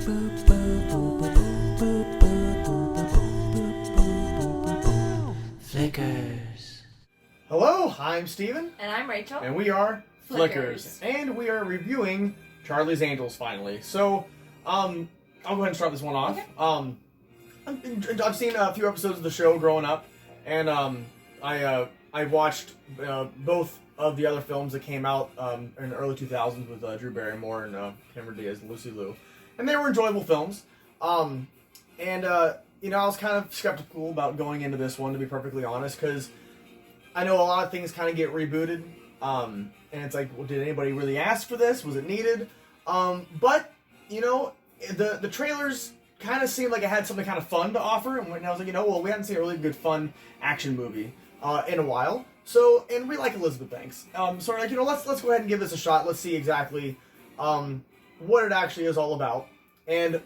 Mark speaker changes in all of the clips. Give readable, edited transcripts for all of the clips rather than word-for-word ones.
Speaker 1: Flickers.
Speaker 2: Hello, I'm Steven.
Speaker 3: And I'm Rachel.
Speaker 2: And we are
Speaker 3: Flickers.
Speaker 2: And we are reviewing Charlie's Angels finally. So, I'll go ahead and start this one off.
Speaker 3: Okay.
Speaker 2: I've seen a few episodes of the show growing up, and I watched both of the other films that came out in the early 2000s with Drew Barrymore and Cameron Diaz and Lucy Liu, and they were enjoyable films. I was kind of skeptical about going into this one, to be perfectly honest, because I know a lot of things kind of get rebooted, and it's like, well, did anybody really ask for this? Was it needed? But the trailers kind of seemed like it had something kind of fun to offer, and I was like, we hadn't seen a really good fun action movie in a while. So, and we like Elizabeth Banks. So we're like, let's go ahead and give this a shot. Let's see exactly what it actually is all about. And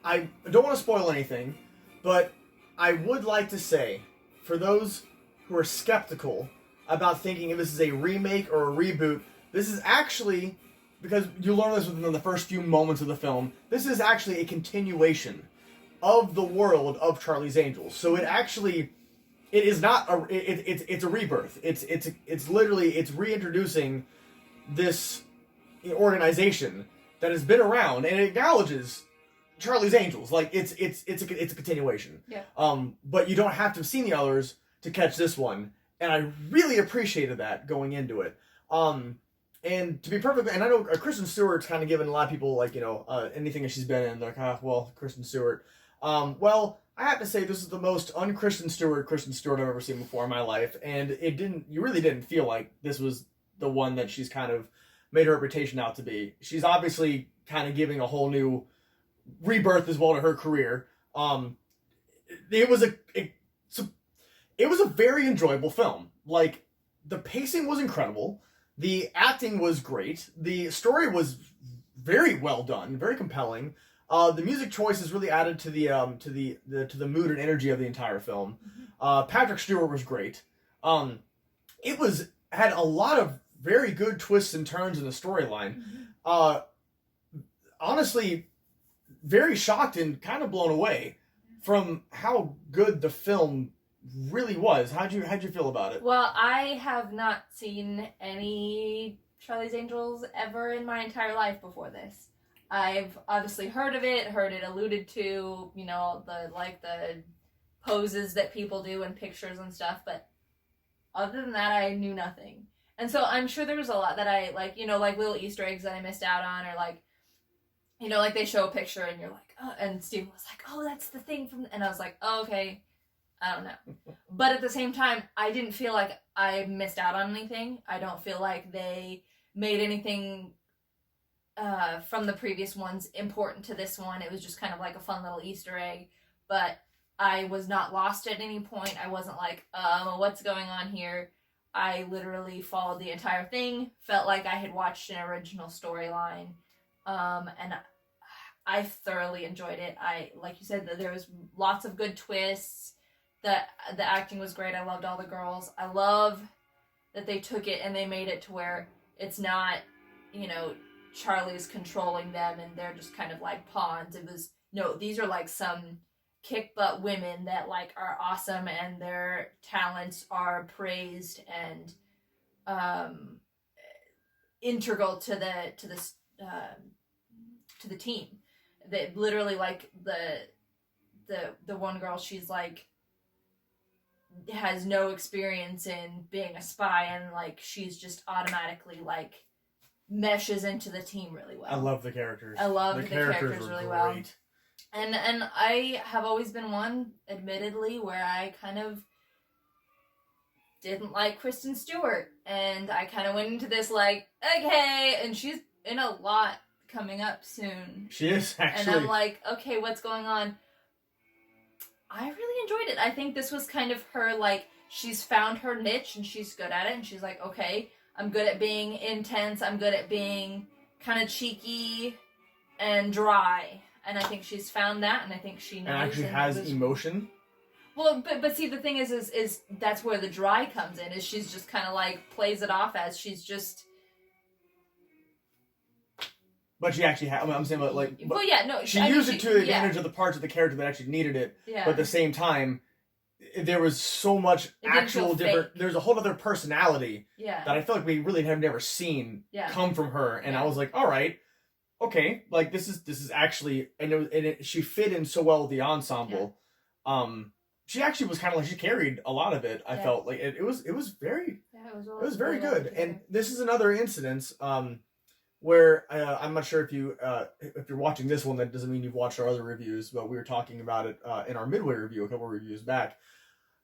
Speaker 2: I don't want to spoil anything, but I would like to say, for those who are skeptical about thinking if this is a remake or a reboot, this is actually, because you learn this within the first few moments of the film, this is actually a continuation of the world of Charlie's Angels. So it is not it's a rebirth. It's literally reintroducing this organization that has been around, and it acknowledges Charlie's Angels. Like it's a continuation.
Speaker 3: Yeah.
Speaker 2: But you don't have to have seen the others to catch this one, and I really appreciated that going into it. And to be perfect, and I know Kristen Stewart's kind of given a lot of people anything that she's been in, they're like, Kristen Stewart. Well, I have to say this is the most un-Kristen Stewart I've ever seen before in my life, and you really didn't feel like this was the one that she's kind of made her reputation out to be. She's obviously kind of giving a whole new rebirth as well to her career. It was a very enjoyable film. Like, the pacing was incredible, the acting was great, the story was very well done, very compelling. The music choices really added to the mood and energy of the entire film.
Speaker 3: Mm-hmm.
Speaker 2: Patrick Stewart was great. It had a lot of very good twists and turns in the storyline.
Speaker 3: Mm-hmm.
Speaker 2: Honestly, very shocked and kind of blown away from how good the film really was. How'd you feel about it?
Speaker 3: Well, I have not seen any Charlie's Angels ever in my entire life before this. I've obviously heard it alluded to, the poses that people do in pictures and stuff, but other than that, I knew nothing. And so I'm sure there was a lot that I, like little Easter eggs that I missed out on, or they show a picture and you're like, oh, and Steven was like, oh, that's the thing from, and I was like, oh, okay, I don't know. But at the same time, I didn't feel like I missed out on anything. I don't feel like they made anything from the previous ones important to this one. It was just kind of like a fun little Easter egg, but I was not lost at any point. I wasn't like, what's going on here? I literally followed the entire thing, felt like I had watched an original storyline, and I thoroughly enjoyed it. Like you said, that there was lots of good twists. The acting was great. I loved all the girls. I love that they took it and they made it to where it's not, Charlie's controlling them and they're just kind of like pawns. It was, no, these are like some kick butt women that like are awesome and their talents are praised and integral to the team. That literally, like, the one girl, she's like has no experience in being a spy, and like she's just automatically like meshes into the team really well.
Speaker 2: I love the characters.
Speaker 3: I love the characters really well.
Speaker 2: Great.
Speaker 3: And I have always been one, admittedly, where I kind of didn't like Kristen Stewart, and I kind of went into this like, okay, and she's in a lot coming up soon.
Speaker 2: She is, actually.
Speaker 3: And I'm like, okay, what's going on? I really enjoyed it. I think this was kind of her, like, she's found her niche and she's good at it, and she's like, okay, I'm good at being intense, I'm good at being kind of cheeky and dry, and I think she's found that, and I think she knows.
Speaker 2: And actually has emotion.
Speaker 3: Well, but see, the thing is that's where the dry comes in, is she's just kind of like plays it off as she's just
Speaker 2: But she actually had. I mean, I'm saying, but like,
Speaker 3: well, yeah, no,
Speaker 2: she used it to the advantage of the parts of the character that actually needed it.
Speaker 3: Yeah.
Speaker 2: But at the same time, there was so much actual different. There's a whole other personality.
Speaker 3: Yeah.
Speaker 2: That I feel like we really have never seen come from her, and I was like, all right, okay, like this is actually, and she fit in so well with the ensemble. Yeah. She actually was kind of like she carried a lot of it. I felt like it was very it was very good. And this is another incident where I'm not sure if you're watching this one, that doesn't mean you've watched our other reviews, but we were talking about it in our midway review a couple of reviews back.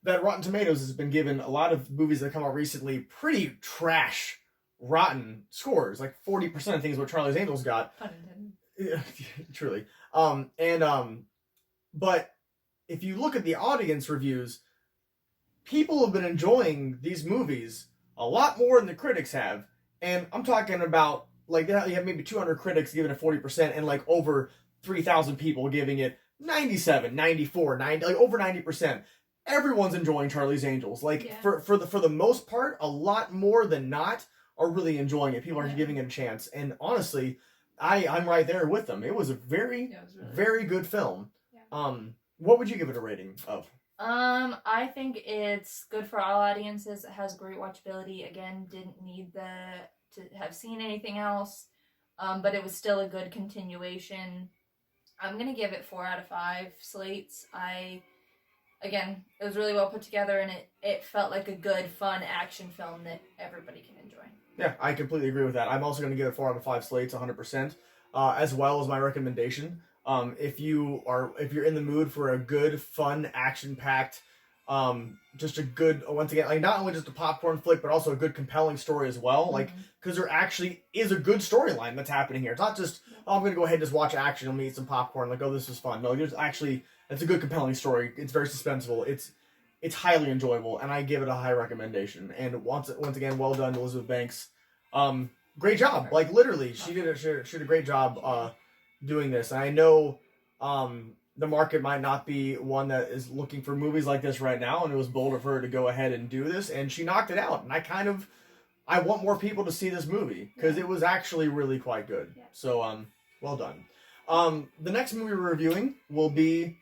Speaker 2: That Rotten Tomatoes has been given a lot of movies that come out recently pretty trash, rotten scores, like 40% of things what Charlie's Angels got.
Speaker 3: Pun intended.
Speaker 2: Truly. But if you look at the audience reviews, people have been enjoying these movies a lot more than the critics have. And I'm talking about, like, you have maybe 200 critics giving it 40% and, like, over 3,000 people giving it 97, 94, 90, like, over 90%. Everyone's enjoying Charlie's Angels. Like, for the most part, a lot more than not are really enjoying it. People are giving it a chance. And honestly, I'm right there with them. It was a very, very good film. Yeah. What would you give it a rating of?
Speaker 3: I think it's good for all audiences. It has great watchability. Again, didn't need to have seen anything else. But it was still a good continuation. I'm gonna give it 4 out of 5 slates. Again, it was really well put together, and it felt like a good, fun action film that everybody can enjoy.
Speaker 2: Yeah, I completely agree with that. I'm also going to give it 4 out of 5 slates, 100%, as well as my recommendation. If you're in the mood for a good, fun, action-packed, just a good, once again, like not only just a popcorn flick, but also a good, compelling story as well. Like, because there actually is a good storyline that's happening here. It's not just, oh, I'm going to go ahead and just watch action and eat some popcorn. Like, oh, this is fun. No, there's actually, it's a good, compelling story. It's very suspenseful. It's highly enjoyable, and I give it a high recommendation. And once again, well done, Elizabeth Banks. Great job. Like, literally, she did a great job doing this. And I know the market might not be one that is looking for movies like this right now, and it was bold of her to go ahead and do this, and she knocked it out. And I want more people to see this movie, because it was actually really quite good. Yeah. So, well done. The next movie we're reviewing will be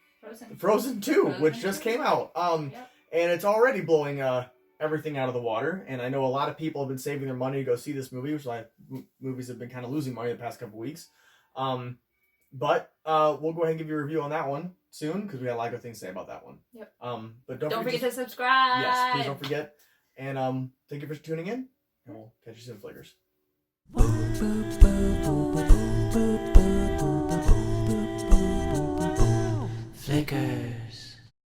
Speaker 2: Frozen 2, which just came out. And it's already blowing everything out of the water. And I know a lot of people have been saving their money to go see this movie, which movies have been kind of losing money the past couple weeks. But we'll go ahead and give you a review on that one soon, because we got a lot of good things to say about that one. Yep. But don't forget to subscribe. Yes, please don't forget. And thank you for tuning in, and we'll catch you soon, Flickers.
Speaker 1: Flickers.